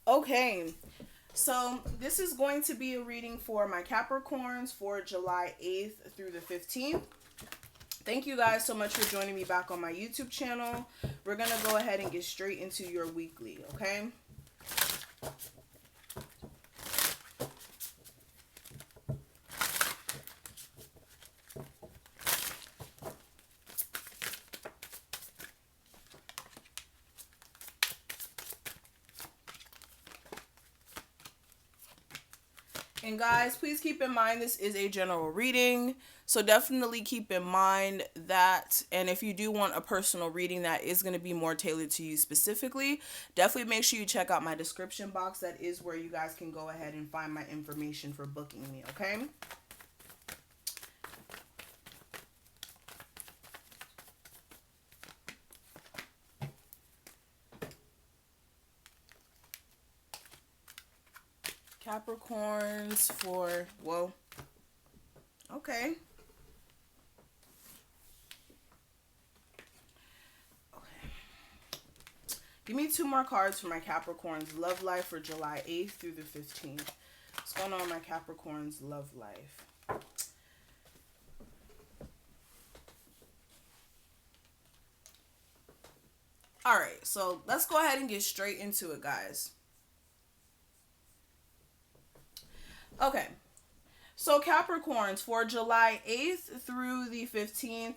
Okay, so this is going to be a reading for my Capricorns for July 8th through the 15th. Thank you guys so much for joining me back on my YouTube channel. We're going to go ahead and get straight into your weekly, okay? And guys, please keep in mind this is a general reading. So definitely keep in mind that, and if you do want a personal reading that is going to be more tailored to you specifically, definitely make sure you check out my description box. That is where you guys can go ahead and find my information for booking me, okay? Capricorns for, whoa, okay. Give me two more cards for my Capricorns love life for July 8th through the 15th. What's going on with my Capricorns love life? All right, so let's go ahead and get straight into it, guys. Okay, so Capricorns for July 8th through the 15th.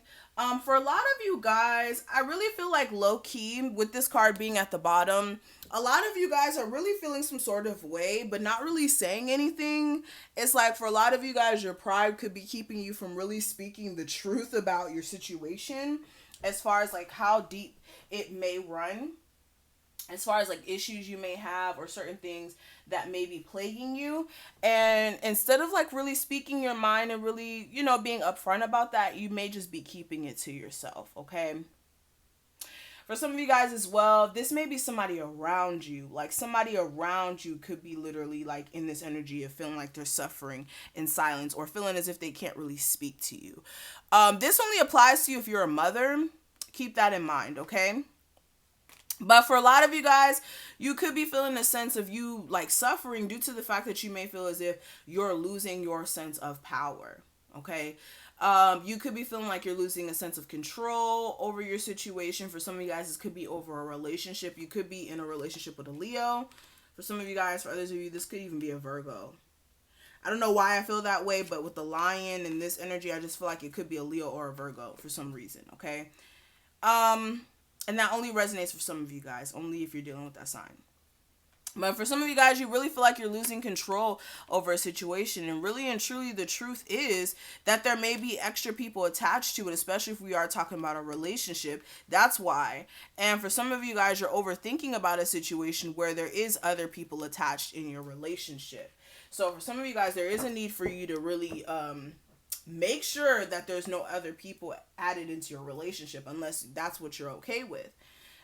For a lot of you guys, I really feel like low key with this card being at the bottom, a lot of you guys are really feeling some sort of way, but not really saying anything. It's like for a lot of you guys, your pride could be keeping you from really speaking the truth about your situation as far as like how deep it may run, as far as like issues you may have or certain things that may be plaguing you. And instead of like really speaking your mind and really, being upfront about that, you may just be keeping it to yourself, okay? For some of you guys as well, this may be somebody around you. Like somebody around you could be literally like in this energy of feeling like they're suffering in silence or feeling as if they can't really speak to you. This only applies to you if you're a mother. Keep that in mind, okay? But for a lot of you guys, you could be feeling a sense of you like suffering due to the fact that you may feel as if you're losing your sense of power. Okay. You could be feeling like you're losing a sense of control over your situation. For some of you guys, this could be over a relationship. You could be in a relationship with a Leo. For some of you guys, for others of you, this could even be a Virgo. I don't know why I feel that way, but with the lion and this energy, I just feel like it could be a Leo or a Virgo for some reason. Okay. And that only resonates for some of you guys, only if you're dealing with that sign. But for some of you guys, you really feel like you're losing control over a situation. And really and truly, the truth is that there may be extra people attached to it, especially if we are talking about a relationship. That's why. And for some of you guys, you're overthinking about a situation where there is other people attached in your relationship. So for some of you guys, there is a need for you to really make sure that there's no other people added into your relationship unless that's what you're okay with.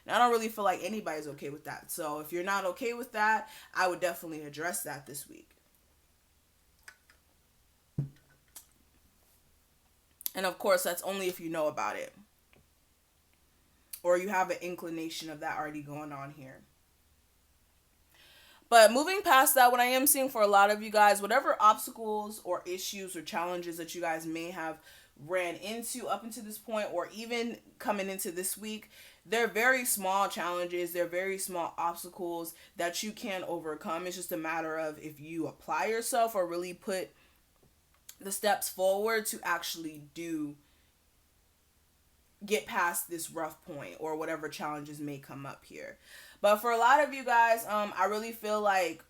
And I don't really feel like anybody's okay with that. So if you're not okay with that, I would definitely address that this week. And of course, that's only if you know about it or you have an inclination of that already going on here. But moving past that, what I am seeing for a lot of you guys, whatever obstacles or issues or challenges that you guys may have ran into up until this point or even coming into this week, they're very small challenges. They're very small obstacles that you can overcome. It's just a matter of if you apply yourself or really put the steps forward to actually get past this rough point or whatever challenges may come up here. But for a lot of you guys, I really feel like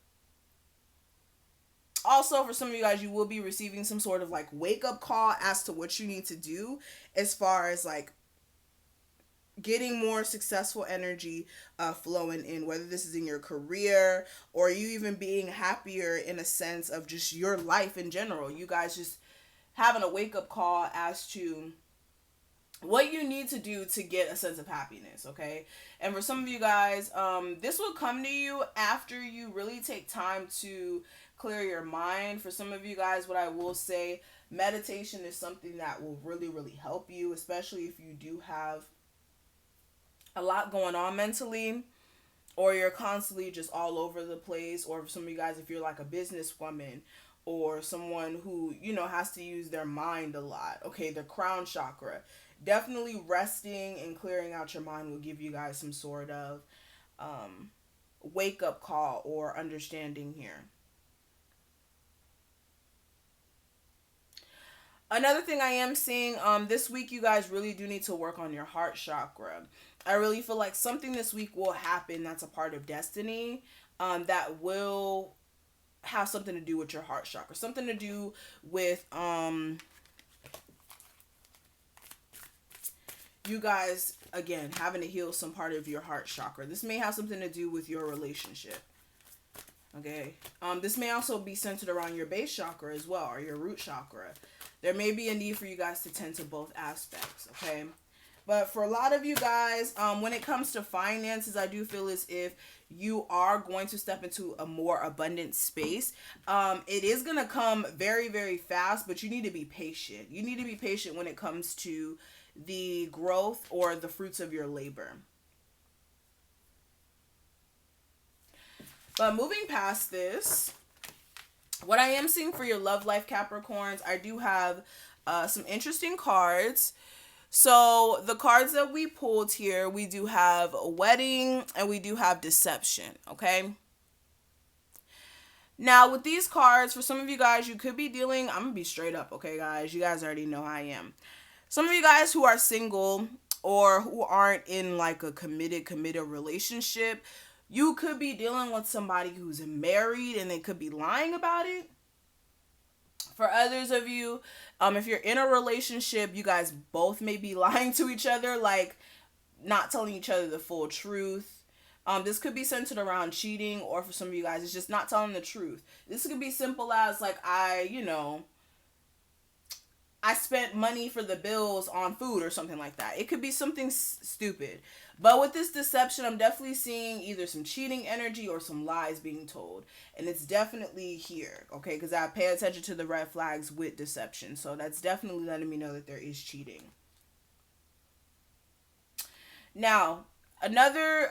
also for some of you guys, you will be receiving some sort of like wake up call as to what you need to do as far as like getting more successful energy flowing in, whether this is in your career or you even being happier in a sense of just your life in general. You guys just having a wake up call as to what you need to do to get a sense of happiness, okay? And for some of you guys, this will come to you after you really take time to clear your mind. For some of you guys, what I will say, meditation is something that will really, really help you, especially if you do have a lot going on mentally. or you're constantly just all over the place, or for some of you guys, if you're like a businesswoman or someone who, you know, has to use their mind a lot, okay, the crown chakra, definitely resting and clearing out your mind will give you guys some sort of wake up call or understanding here. Another thing I am seeing this week, you guys really do need to work on your heart chakra. I really feel like something this week will happen that's a part of destiny, that will have something to do with your heart chakra, something to do with you guys, again, having to heal some part of your heart chakra. This may have something to do with your relationship. Okay. This may also be centered around your base chakra as well, or your root chakra. There may be a need for you guys to tend to both aspects. Okay. But for a lot of you guys, when it comes to finances, I do feel as if you are going to step into a more abundant space. It is going to come very, very fast, but you need to be patient. You need to be patient when it comes to the growth or the fruits of your labor. But moving past this, what I am seeing for your love life, Capricorns, I do have some interesting cards. So the cards that we pulled here, we do have a wedding and we do have deception, okay? Now with these cards, for some of you guys, you could be dealing, I'm going to be straight up, okay, guys? You guys already know how I am. Some of you guys who are single or who aren't in like a committed relationship, you could be dealing with somebody who's married and they could be lying about it. For others of you, if you're in a relationship, you guys both may be lying to each other, like not telling each other the full truth. This could be centered around cheating, or for some of you guys, it's just not telling the truth. This could be simple as like, I spent money for the bills on food or something like that. It could be something stupid. But with this deception, I'm definitely seeing either some cheating energy or some lies being told. And it's definitely here, okay? Because I pay attention to the red flags with deception. So that's definitely letting me know that there is cheating. Now, another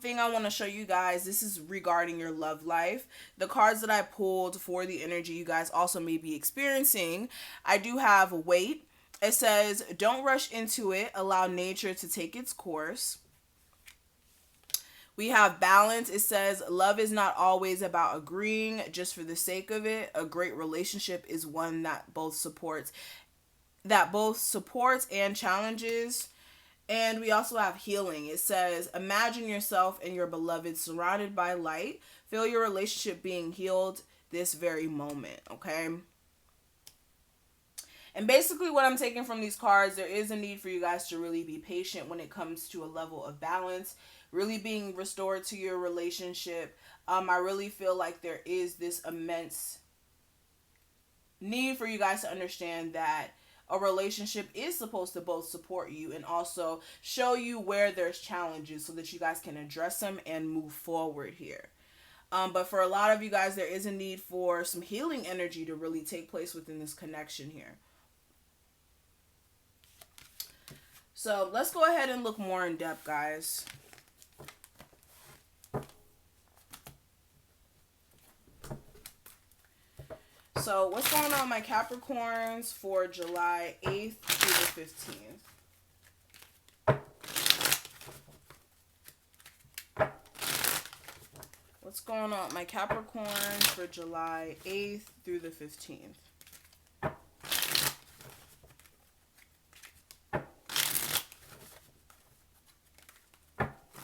thing I want to show you guys, this is regarding your love life. The cards that I pulled for the energy you guys also may be experiencing, I do have wait. It says, don't rush into it. Allow nature to take its course. We have balance. It says, love is not always about agreeing just for the sake of it. A great relationship is one that both supports and challenges. And we also have healing. It says, imagine yourself and your beloved surrounded by light. Feel your relationship being healed this very moment, okay? And basically what I'm taking from these cards, there is a need for you guys to really be patient when it comes to a level of balance, really being restored to your relationship. I really feel like there is this immense need for you guys to understand that a relationship is supposed to both support you and also show you where there's challenges so that you guys can address them and move forward here. But for a lot of you guys, there is a need for some healing energy to really take place within this connection here. So let's go ahead and look more in depth, guys. So what's going on, my Capricorns, for July 8th through the 15th? What's going on, my Capricorns, for July 8th through the 15th?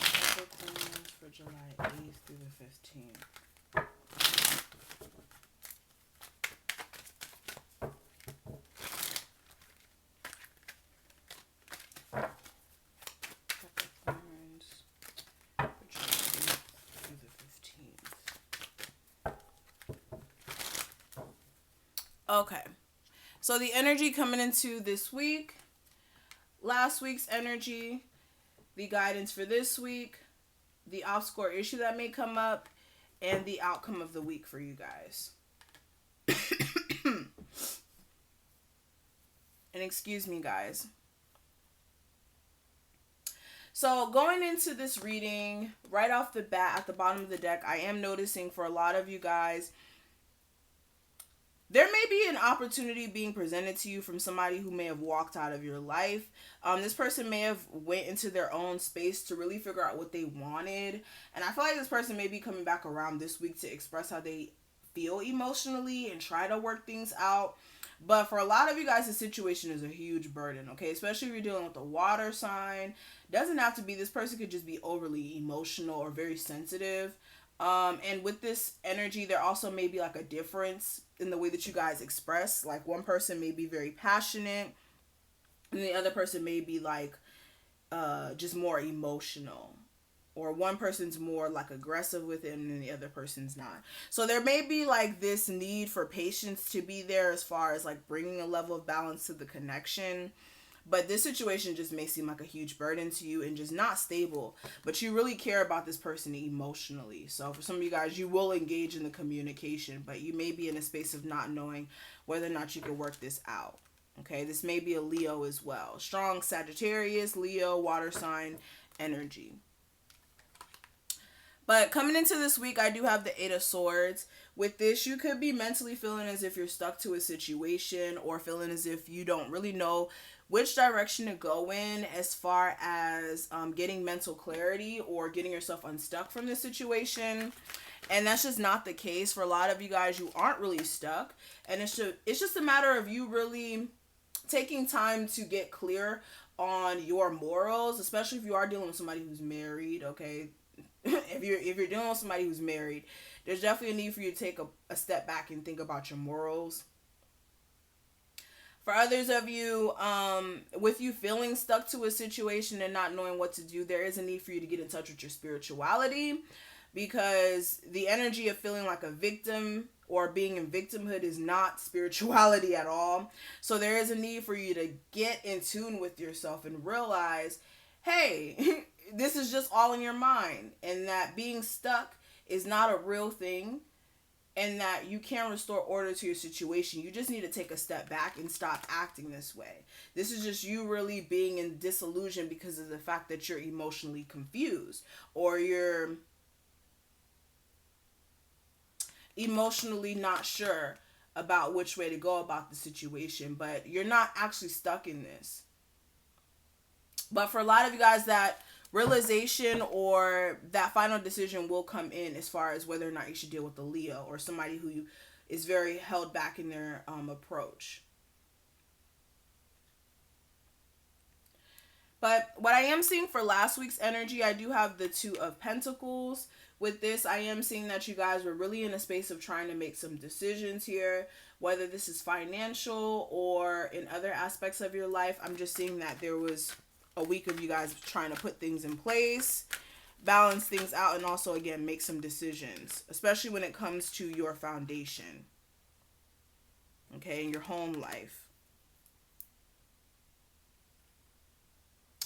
Capricorns for July 8th through the 15th. Okay, so the energy coming into this week, last week's energy, the guidance for this week, the obstacle or issue that may come up, and the outcome of the week for you guys. And excuse me, guys. So going into this reading, right off the bat at the bottom of the deck, I am noticing for a lot of you guys, there may be an opportunity being presented to you from somebody who may have walked out of your life. This person may have went into their own space to really figure out what they wanted. And I feel like this person may be coming back around this week to express how they feel emotionally and try to work things out. But for a lot of you guys, the situation is a huge burden, okay? Especially if you're dealing with a water sign. Doesn't have to be. This person could just be overly emotional or very sensitive. And with this energy, there also may be like a difference in the way that you guys express. Like one person may be very passionate, and the other person may be like just more emotional. Or one person's more like aggressive with it and the other person's not. So there may be like this need for patience to be there as far as like bringing a level of balance to the connection. But this situation just may seem like a huge burden to you and just not stable. But you really care about this person emotionally. So for some of you guys, you will engage in the communication, but you may be in a space of not knowing whether or not you can work this out. Okay, this may be a Leo as well. Strong Sagittarius, Leo, water sign energy. But coming into this week, I do have the Eight of Swords. With this, you could be mentally feeling as if you're stuck to a situation or feeling as if you don't really know which direction to go in as far as getting mental clarity or getting yourself unstuck from this situation. And that's just not the case. For a lot of you guys, you aren't really stuck. And it's just a matter of you really taking time to get clear on your morals, especially if you are dealing with somebody who's married, okay? If you're dealing with somebody who's married, there's definitely a need for you to take a step back and think about your morals. For others of you, with you feeling stuck to a situation and not knowing what to do, there is a need for you to get in touch with your spirituality, because the energy of feeling like a victim or being in victimhood is not spirituality at all. So there is a need for you to get in tune with yourself and realize, hey, this is just all in your mind, and that being stuck is not a real thing, and that you can restore order to your situation. You just need to take a step back and stop acting this way. This is just you really being in disillusion because of the fact that you're emotionally confused, or you're emotionally not sure about which way to go about the situation, but you're not actually stuck in this. But for a lot of you guys, that realization or that final decision will come in as far as whether or not you should deal with a Leo or somebody who is very held back in their approach. But what I am seeing for last week's energy, I do have the Two of Pentacles. With this, I am seeing that you guys were really in a space of trying to make some decisions here, whether this is financial or in other aspects of your life. I'm just seeing that there was a week of you guys trying to put things in place, balance things out, and also, again, make some decisions, especially when it comes to your foundation, okay, in your home life.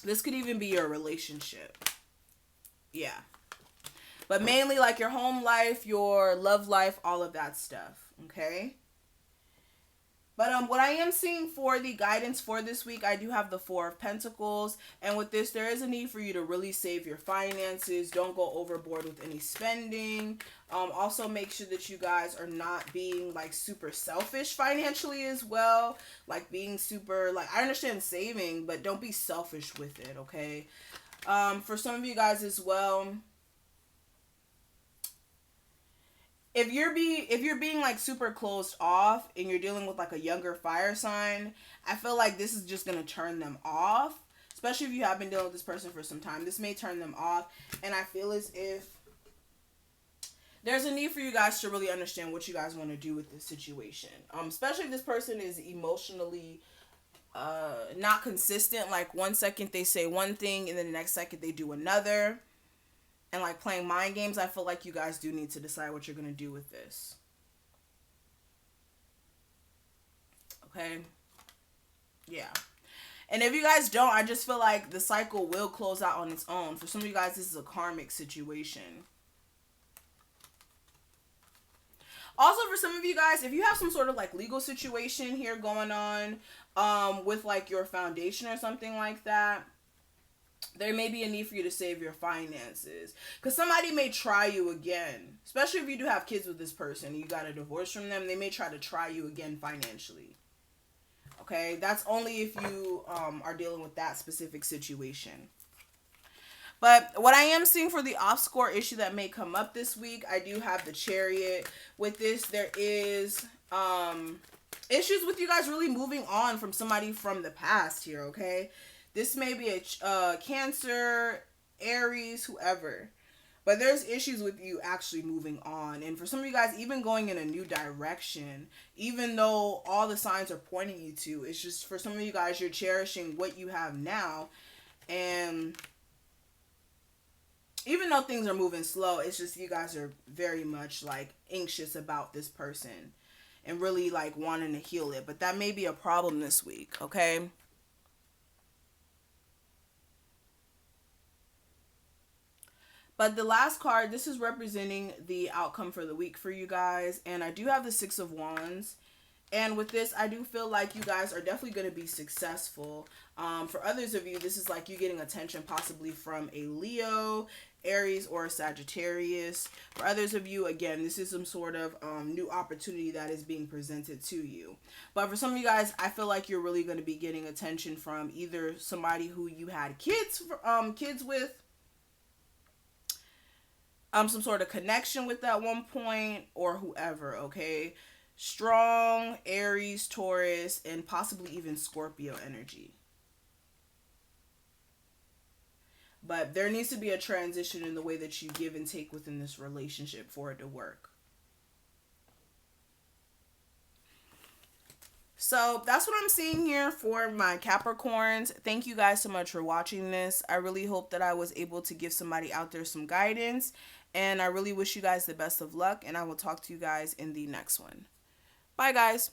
This could even be your relationship. Yeah. But mainly like your home life, your love life, all of that stuff, okay? But what I am seeing for the guidance for this week, I do have the Four of Pentacles. And with this, there is a need for you to really save your finances. Don't go overboard with any spending. Also, make sure that you guys are not being like super selfish financially as well. Like being super, like I understand saving, but don't be selfish with it, okay? For some of you guys as well, if you're being like super closed off and you're dealing with like a younger fire sign, I feel like this is just going to turn them off. Especially if you have been dealing with this person for some time. This may turn them off. And I feel as if there's a need for you guys to really understand what you guys want to do with this situation. Especially if this person is emotionally not consistent. Like one second they say one thing and then the next second they do another. And like playing mind games, I feel like you guys do need to decide what you're going to do with this. Okay? Yeah. And if you guys don't, I just feel like the cycle will close out on its own. For some of you guys, this is a karmic situation. Also, for some of you guys, if you have some sort of like legal situation here going on with like your foundation or something like that, there may be a need for you to save your finances, because somebody may try you again, especially if you do have kids with this person. You got a divorce from them, they may try to try you again financially. Okay, that's only if you are dealing with that specific situation. But what I am seeing for the off-score issue that may come up this week, I do have the Chariot. With this, there is issues with you guys really moving on from somebody from the past here, okay? This may be a Cancer, Aries, whoever. But there's issues with you actually moving on. And for some of you guys, even going in a new direction, even though all the signs are pointing you to, it's just for some of you guys, you're cherishing what you have now. And even though things are moving slow, it's just you guys are very much like anxious about this person and really like wanting to heal it. But that may be a problem this week, okay? But the last card, this is representing the outcome for the week for you guys. And I do have the Six of Wands. And with this, I do feel like you guys are definitely going to be successful. For others of you, this is like you getting attention possibly from a Leo, Aries, or a Sagittarius. For others of you, again, this is some sort of new opportunity that is being presented to you. But for some of you guys, I feel like you're really going to be getting attention from either somebody who you had kids with, some sort of connection with at one point, or whoever, okay? Strong Aries, Taurus, and possibly even Scorpio energy. But there needs to be a transition in the way that you give and take within this relationship for it to work. So that's what I'm seeing here for my Capricorns. Thank you guys so much for watching this. I really hope that I was able to give somebody out there some guidance. And I really wish you guys the best of luck. And I will talk to you guys in the next one. Bye, guys.